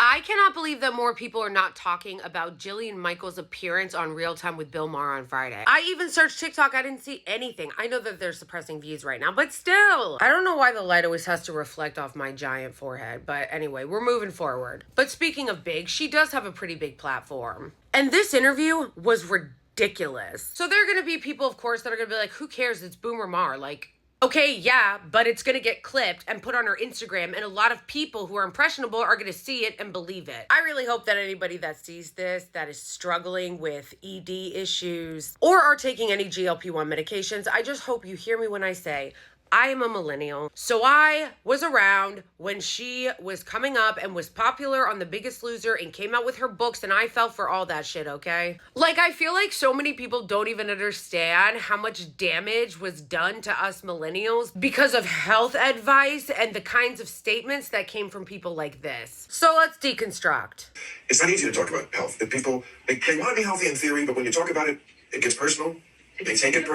I cannot believe that more people are not talking about Jillian Michaels' appearance on Real Time with Bill Maher on Friday. I even searched TikTok. I didn't see anything. I know that they're suppressing views right now, but still. I don't know why the light always has to reflect off my giant forehead. But anyway, we're moving forward. But speaking of big, she does have a pretty big platform. And this interview was ridiculous. So there are going to be people, of course, that are going to be like, who cares? It's Boomer Maher. Like, okay, yeah, but it's going to get clipped and put on her Instagram, and a lot of people who are impressionable are going to see it and believe it. I really hope that anybody that sees this, that is struggling with ED issues, or are taking any GLP-1 medications, I just hope you hear me when I say, I am a millennial, so I was around when she was coming up and was popular on The Biggest Loser and came out with her books, and I fell for all that shit, okay? Like, I feel like so many people don't even understand how much damage was done to us millennials because of health advice and the kinds of statements that came from people like this. So let's deconstruct. It's not easy to talk about health. If people, they want to be healthy in theory, but when you talk about it, it gets personal. They take it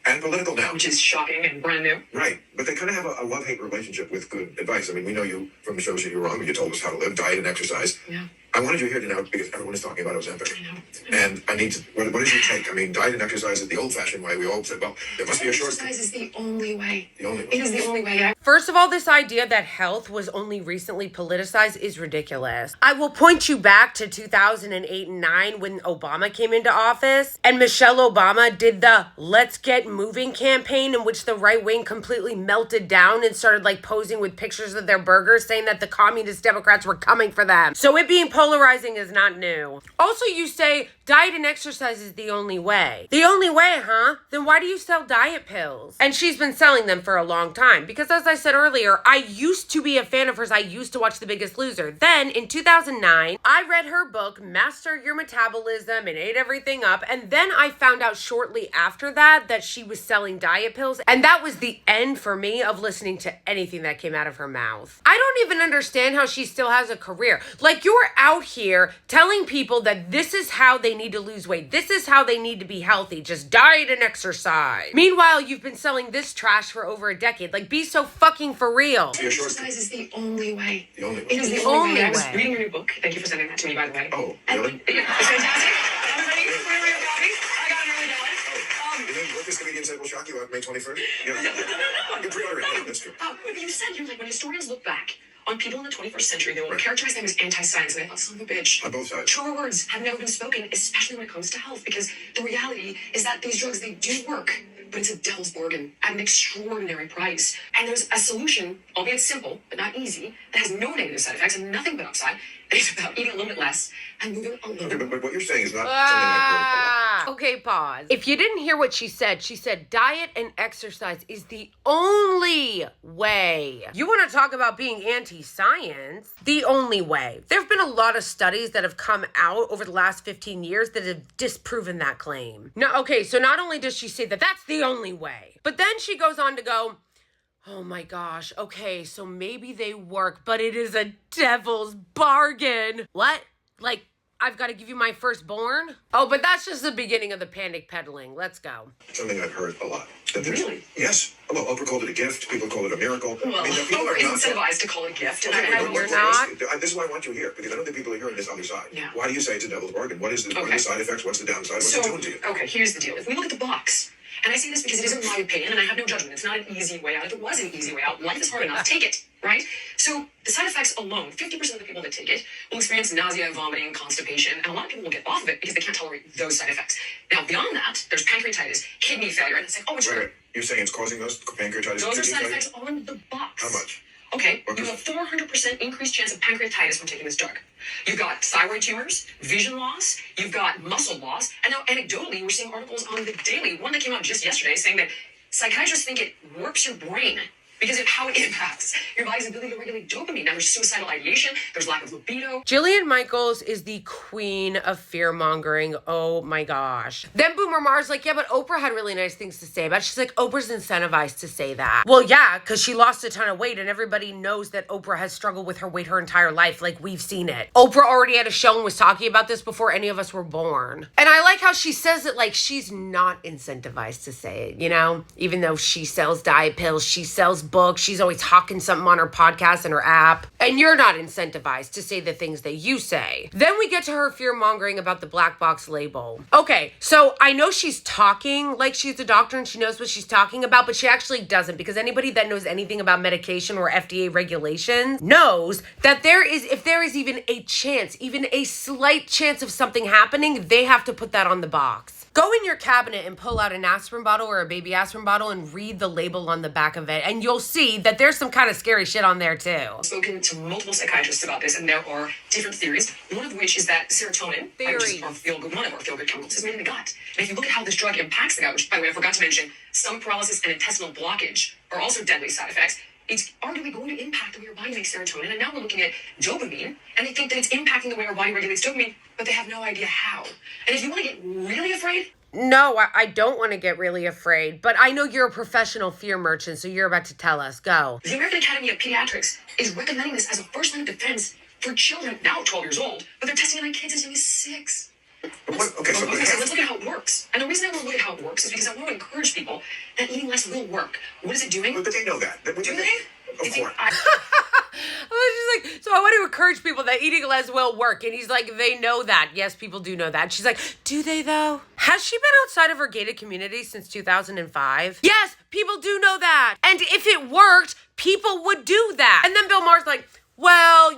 and political now. Which is shocking and brand new. Right. But they kind of have a love-hate relationship with good advice. I mean, we know you from the shows that you were on when you told us how to live, diet, and exercise. Yeah. I wanted you here now because everyone is talking about Ozempic. I know. And I need to, what is your take? I mean, diet and exercise is the old-fashioned way. We all said, well, there must be a short... Exercise is the only way. The only way. It is the only way. First of all, this idea that health was only recently politicized is ridiculous. I will point you back to 2008 and 9 when Obama came into office and Michelle Obama did the Let's Get Moving campaign, in which the right wing completely melted down and started like posing with pictures of their burgers saying that the communist Democrats were coming for them. So it being polarizing is not new. Also, you say diet and exercise is the only way. The only way, huh? Then why do you sell diet pills? And she's been selling them for a long time because, as I said earlier, I used to be a fan of hers. I used to watch The Biggest Loser. Then in 2009, I read her book, Master Your Metabolism, and ate everything up. And then I found out shortly after that she was selling diet pills. And that was the end for me of listening to anything that came out of her mouth. I don't even understand how she still has a career. Like, you're out here telling people that this is how they need to lose weight. This is how they need to be healthy. Just diet and exercise. Meanwhile, you've been selling this trash for over a decade. Like, be so fucking for real. Exercise is the only way. The only way. It is the only way. I was reading your new book. Thank you for sending that to me, by the way. Oh, really? It's fantastic. Everybody, for your copy. I got an early deadline. You know, what this comedian said will shock you on May 21st? Yeah. You pre-order it. That's true. You said, you're like, when historians look back on people in the 21st century, they will characterize them as anti-science, and I thought, son of a bitch. On both sides. Truer words have never been spoken, especially when it comes to health, because the reality is that these drugs, they do work, but it's a devil's bargain at an extraordinary price. And there's a solution, albeit simple, but not easy, that has no negative side effects and nothing but upside. And it's about eating a little bit less and moving a little Okay, bit. but what you're saying is not something like Okay, pause. If you didn't hear what she said diet and exercise is the only way. You want to talk about being anti-science? The only way. There have been a lot of studies that have come out over the last 15 years that have disproven that claim. No, okay, so not only does she say that that's the only way, but then she goes on to go, oh my gosh, okay, so maybe they work, but it is a devil's bargain. What? Like, I've got to give you my firstborn? Oh, but that's just the beginning of the panic peddling. Let's go. something I've heard a lot. That there's- Really? Yes. Well, Oprah called it a gift. People call it a miracle. Well, the people are Oprah not... is incentivized to call it a gift. And Okay, I but you're will not. this is why I want you here, because I don't think people are hearing this other side. Yeah. Why do you say it's a devil's bargain? What is the, what are Okay. the side effects? What's the downside? What's it doing to you? Okay, here's the deal. If we look at the box, and I say this because it isn't my opinion, and I have no judgment. It's not an easy way out. If it was an easy way out, life is hard enough. Take it, right? So the side effects alone, 50% of the people that take it will experience nausea, vomiting, constipation, and a lot of people will get off of it because they can't tolerate those side effects. Now, beyond that, there's pancreatitis, kidney failure, and it's like, oh, it's Right, good. right. You're saying it's causing those pancreatitis? Those are kidney side failure? effects on the box. How much? Okay, What you have a 400% increased chance of pancreatitis from taking this drug. You've got thyroid tumors, vision loss, you've got muscle loss, and now anecdotally, we're seeing articles on the Daily, one that came out just yesterday, saying that psychiatrists think it warps your brain because of how it impacts your body's ability to regulate dopamine. Now, there's suicidal ideation, there's lack of libido. Jillian Michaels is the queen of fear-mongering. Oh my gosh. Then Boomer Maher's like, yeah, but Oprah had really nice things to say about it. She's like, Oprah's incentivized to say that. Well, yeah, because she lost a ton of weight and everybody knows that Oprah has struggled with her weight her entire life. Like, we've seen it. Oprah already had a show and was talking about this before any of us were born. And I like how she says it like she's not incentivized to say it, you know? Even though she sells diet pills, she sells books. She's always hawking something on her podcast and her app. And you're not incentivized to say the things that you say. Then we get to her fear-mongering about the black box label. Okay, so I know she's talking like she's a doctor and she knows what she's talking about, but she actually doesn't, because anybody that knows anything about medication or FDA regulations knows that if there is even a chance, even a slight chance of something happening, they have to put that on the box. Go in your cabinet and pull out an aspirin bottle or a baby aspirin bottle and read the label on the back of it, and you'll see that there's some kind of scary shit on there too. I've spoken to multiple psychiatrists about this, and there are different theories, one of which is that serotonin, which are one of our feel-good chemicals, is made in the gut. And if you look at how this drug impacts the gut, which, by the way, I forgot to mention, stomach paralysis and intestinal blockage are also deadly side effects. It's arguably going to impact the way your body makes serotonin. And now we're looking at dopamine, and they think that it's impacting the way our body regulates dopamine, but they have no idea how. And if you want to get really afraid, no, I don't want to get really afraid, but I know you're a professional fear merchant, so you're about to tell us. Go. The American Academy of Pediatrics is recommending this as a first line of defense for children now 12 years old, but they're testing it on kids as young as 6. So Let's look at how it works. And the reason I want to look at how it works is because I want to encourage people that eating less will work. What is it doing? But they know that. Do they? Of course. I was just like, so I want to encourage people that eating less will work. And he's like, they know that. Yes, people do know that. She's like, do they though? Has she been outside of her gated community since 2005? Yes, people do know that. And if it worked, people would do that. And then Bill Maher's like, well,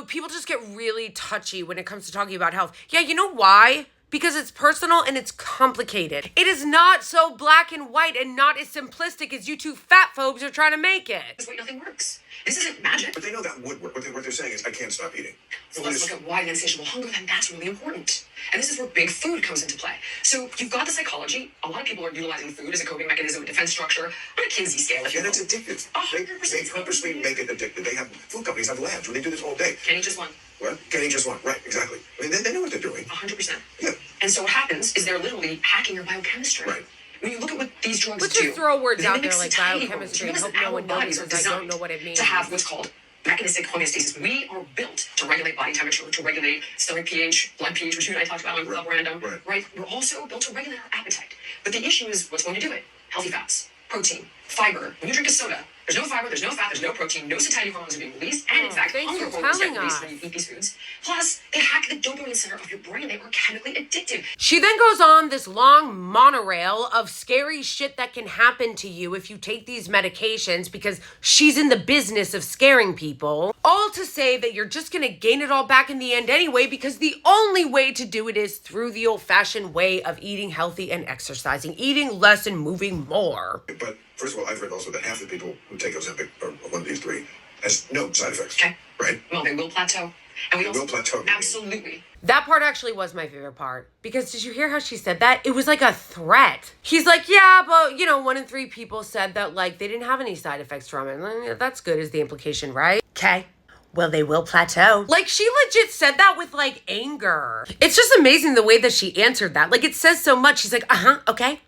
people just get really touchy when it comes to talking about health. Yeah, you know why? Because it's personal and it's complicated. It is not so black and white and not as simplistic as you two fat phobes are trying to make it. This way nothing works. This isn't magic. But they know that would work. What they're saying is, I can't stop eating. So let's look at why the insatiable hunger, then that's really important. And this is where big food comes into play. So you've got the psychology. A lot of people are utilizing food as a coping mechanism, a defense structure, on a Kinsey scale, if you And will. it's addictive. 100%. They purposely make it addictive. They have, food companies have labs where they do this all day. Can eat just one. What? Can eat just one. Right, exactly. I mean, they know what they're doing. 100%. Yeah. And so what happens is they're literally hacking your biochemistry. Right. When you look at what these drugs Let's do, just throw words they out mimic there like satiety biochemistry and hormones. hope no Our one knows bodies are because I don't designed know what it means. to have what's called mechanistic homeostasis. We are built to regulate body temperature, to regulate stomach pH, blood pH, which you and I talked about on Club Random. Right? We're also built to regulate our appetite. But the issue is what's going to do it? Healthy fats, protein, fiber. When you drink a soda, there's no fiber, there's no fat, there's no protein, no satiety hormones are being released, and in fact, thanks hunger for hormones get telling released us. when you eat these foods. Plus, they hack the dopamine center of your brain. They are chemically addictive. She then goes on this long monorail of scary shit that can happen to you if you take these medications, because she's in the business of scaring people. All to say that you're just gonna gain it all back in the end anyway, because the only way to do it is through the old-fashioned way of eating healthy and exercising, eating less and moving more. But first of all, I've read also that half the people who take Ozempic, or one of these three, has no side effects. Okay. Right? Well, they will plateau. And we They also, will plateau. Absolutely. That part actually was my favorite part, because did you hear how she said that? It was like a threat. He's like, yeah, but 1 in 3 people said that like they didn't have any side effects from it. And, that's good is the implication, right? Okay. Well, they will plateau. Like, she legit said that with like anger. It's just amazing the way that she answered that. Like, it says so much. She's like, okay.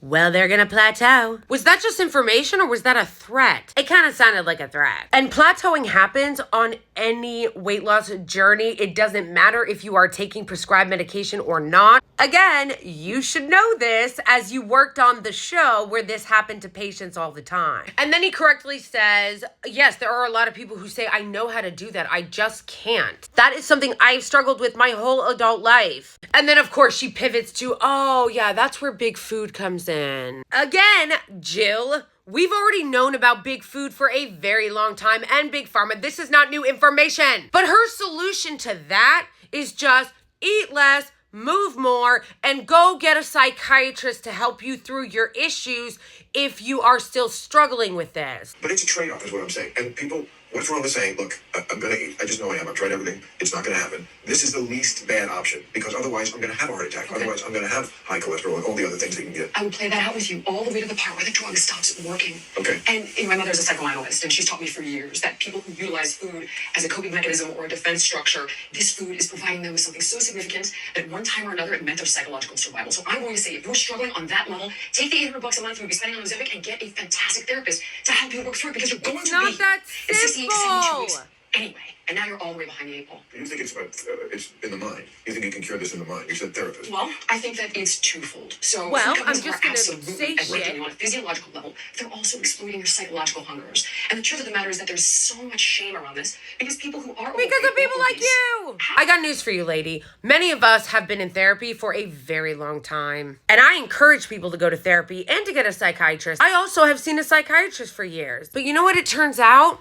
Well, they're gonna plateau. Was that just information or was that a threat? It kind of sounded like a threat. And plateauing happens on any weight loss journey. It doesn't matter if you are taking prescribed medication or not. Again, you should know this as you worked on the show where this happened to patients all the time. And then he correctly says, yes, there are a lot of people who say, I know how to do that. I just can't. That is something I've struggled with my whole adult life. And then, of course, she pivots to, oh, yeah, that's where big food comes in. Again, Jill, we've already known about big food for a very long time and big pharma. This is not new information. But her solution to that is just eat less, move more, and go get a psychiatrist to help you through your issues if you are still struggling with this. But it's a trade-off is what I'm saying. And people, what's wrong with saying, look, I'm going to eat. I just know I am. I've tried everything. It's not going to happen. This is the least bad option because otherwise I'm going to have a heart attack. Okay. Otherwise I'm going to have high cholesterol and all the other things that you can get. I would play that out with you all the way to the part where the drug stops working. Okay. And my mother's a psychoanalyst, and she's taught me for years that people who utilize food as a coping mechanism or a defense structure, this food is providing them with something so significant that one time or another it meant their psychological survival. So I'm going to say, if you're struggling on that level, take the $800 a month you'll be spending on Ozempic and get a fantastic therapist to help you work through it because you're going to Not be that in 68 to 72 weeks. simple. anyway. And now you're all the way behind the eight ball. You think it's about, it's in the mind. You think you can cure this in the mind. You said therapist. Well, I think that it's twofold. So, Well, some I'm companies just are gonna absolutely say working shit. you on a physiological level. They're also exploiting your psychological hungers. And the truth of the matter is that there's so much shame around this because people who are Because overweight of people or like obese you. I got news for you, lady. Many of us have been in therapy for a very long time. And I encourage people to go to therapy and to get a psychiatrist. I also have seen a psychiatrist for years. But you know what it turns out?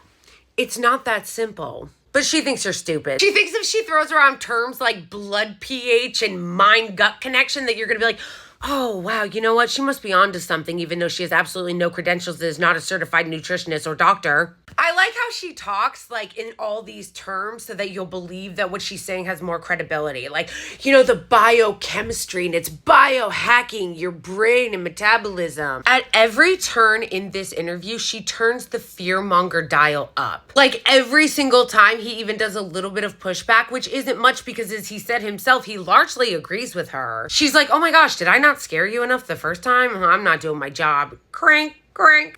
It's not that simple. But she thinks you're stupid. She thinks if she throws around terms like blood pH and mind-gut connection that you're going to be like, oh, wow, you know what? She must be onto something even though she has absolutely no credentials and is not a certified nutritionist or doctor. I like how she talks like in all these terms so that you'll believe that what she's saying has more credibility. Like, you know, the biochemistry and it's biohacking your brain and metabolism. At every turn in this interview, she turns the fearmonger dial up. Like every single time he even does a little bit of pushback, which isn't much because as he said himself, he largely agrees with her. She's like, oh my gosh, did I not scare you enough the first time? I'm not doing my job. Crank.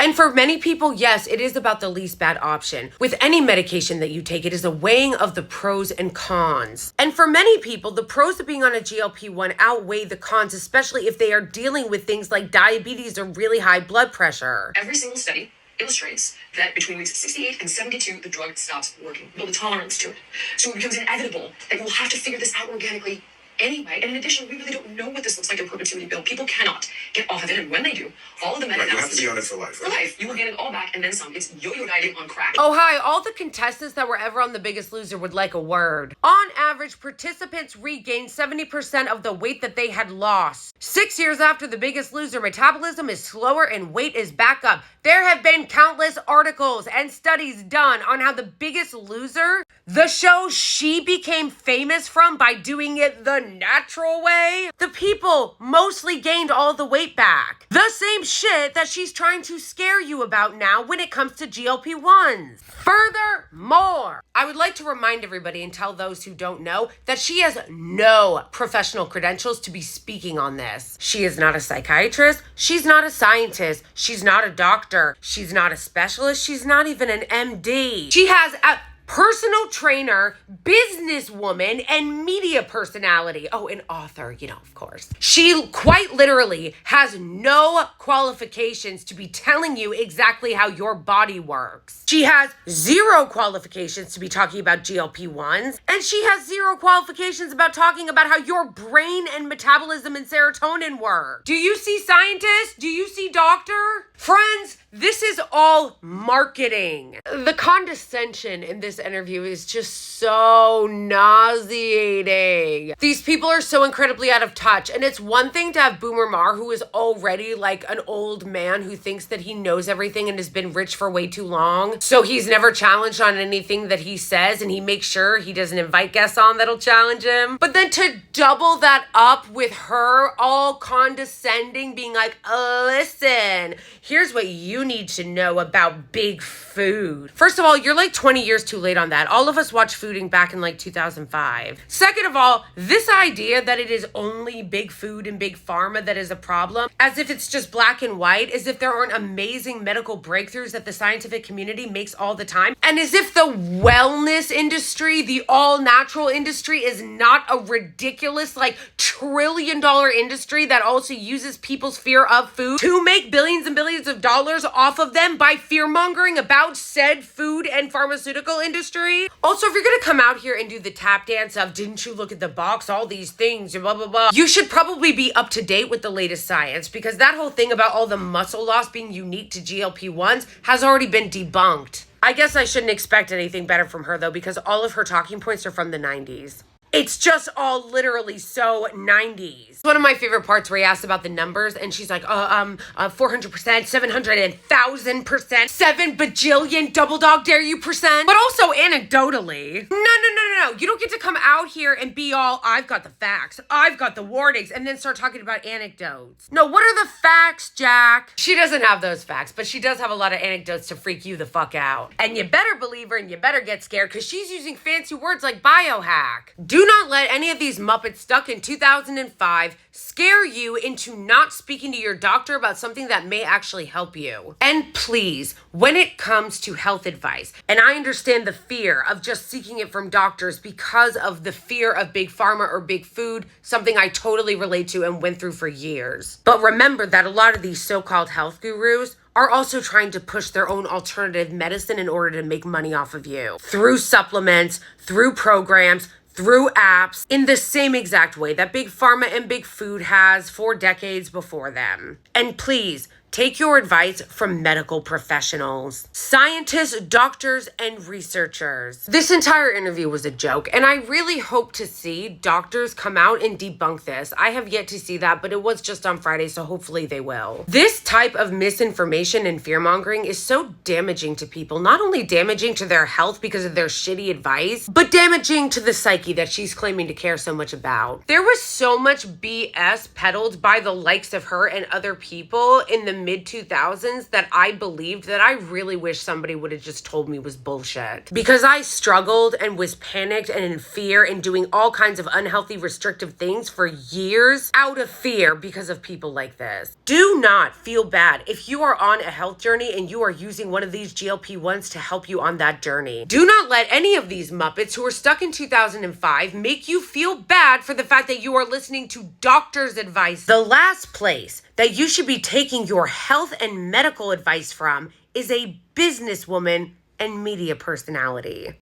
And for many people, yes, it is about the least bad option. With any medication that you take, it is a weighing of the pros and cons. And for many people, the pros of being on a GLP-1 outweigh the cons, especially if they are dealing with things like diabetes or really high blood pressure. Every single study illustrates that between weeks 68 and 72, the drug stops working. Build a tolerance to it. So it becomes inevitable that you'll have to figure this out organically anyway. And in addition, we really don't know what this looks like in perpetuity, Bill. People cannot get off of it. And when they do, all of the Right, you have to meta-analysis... be on it for life, For right? life. You will get it all back and then some. It's yo-yo dieting on crack. Oh, hi. All the contestants that were ever on The Biggest Loser would like a word. On average, participants regained 70% of the weight that they had lost. 6 years after The Biggest Loser, metabolism is slower and weight is back up. There have been countless articles and studies done on how The Biggest Loser, the show she became famous from by doing it the natural way, the people mostly gained all the weight back. The same shit that she's trying to scare you about now when it comes to GLP-1s. Furthermore, I would like to remind everybody and tell those who don't know that she has no professional credentials to be speaking on this. She is not a psychiatrist. She's not a scientist. She's not a doctor. She's not a specialist. She's not even an MD. She has a personal trainer, businesswoman, and media personality. Oh, an author, you know, of course. She quite literally has no qualifications to be telling you exactly how your body works. She has zero qualifications to be talking about GLP-1s, and she has zero qualifications about talking about how your brain and metabolism and serotonin work. Do you see scientist? Do you see doctor? Friends, this is all marketing. The condescension in this interview is just so nauseating. These people are so incredibly out of touch. And it's one thing to have Boomer Maher, who is already like an old man who thinks that he knows everything and has been rich for way too long. So he's never challenged on anything that he says, and he makes sure he doesn't invite guests on that'll challenge him. But then to double that up with her all condescending, being like, listen, here's what you need to know about big food. First of all, you're like 20 years too late on that. All of us watched Fooding back in like 2005. Second of all, this idea that it is only big food and big pharma that is a problem, as if it's just black and white, as if there aren't amazing medical breakthroughs that the scientific community makes all the time, and as if the wellness industry, the all-natural industry, is not a ridiculous like trillion-dollar industry that also uses people's fear of food to make billions and billions of dollars off of them by fear-mongering about said food and pharmaceutical industry. Also, if you're gonna come out here and do the tap dance of, didn't you look at the box, all these things, blah, blah, blah, you should probably be up to date with the latest science, because that whole thing about all the muscle loss being unique to GLP-1s has already been debunked. I guess I shouldn't expect anything better from her, though, because all of her talking points are from the 90s. It's just all literally so 90s. One of my favorite parts where he asked about the numbers and she's like, 400%, 700%, 1,000%, 7 bajillion double dog dare you percent. But also anecdotally. No. You don't get to come out here and be all, I've got the facts, I've got the warnings, and then start talking about anecdotes. No, what are the facts, Jack? She doesn't have those facts, but she does have a lot of anecdotes to freak you the fuck out. And you better believe her and you better get scared because she's using fancy words like biohack. Do Do not let any of these Muppets stuck in 2005 scare you into not speaking to your doctor about something that may actually help you. And please, when it comes to health advice, and I understand the fear of just seeking it from doctors because of the fear of big pharma or big food, something I totally relate to and went through for years. But remember that a lot of these so-called health gurus are also trying to push their own alternative medicine in order to make money off of you. Through supplements, through programs, through apps, in the same exact way that big pharma and big food has for decades before them. And please, take your advice from medical professionals, scientists, doctors, and researchers. This entire interview was a joke, and I really hope to see doctors come out and debunk this. I have yet to see that, but it was just on Friday, so hopefully they will. This type of misinformation and fearmongering is so damaging to people, not only damaging to their health because of their shitty advice, but damaging to the psyche that she's claiming to care so much about. There was so much BS peddled by the likes of her and other people in the mid-2000s that I believed that I really wish somebody would have just told me was bullshit. Because I struggled and was panicked and in fear and doing all kinds of unhealthy, restrictive things for years out of fear because of people like this. Do not feel bad if you are on a health journey and you are using one of these GLP-1s to help you on that journey. Do not let any of these Muppets who are stuck in 2005 make you feel bad for the fact that you are listening to doctors' advice. The last place that you should be taking your health and medical advice from is a businesswoman and media personality.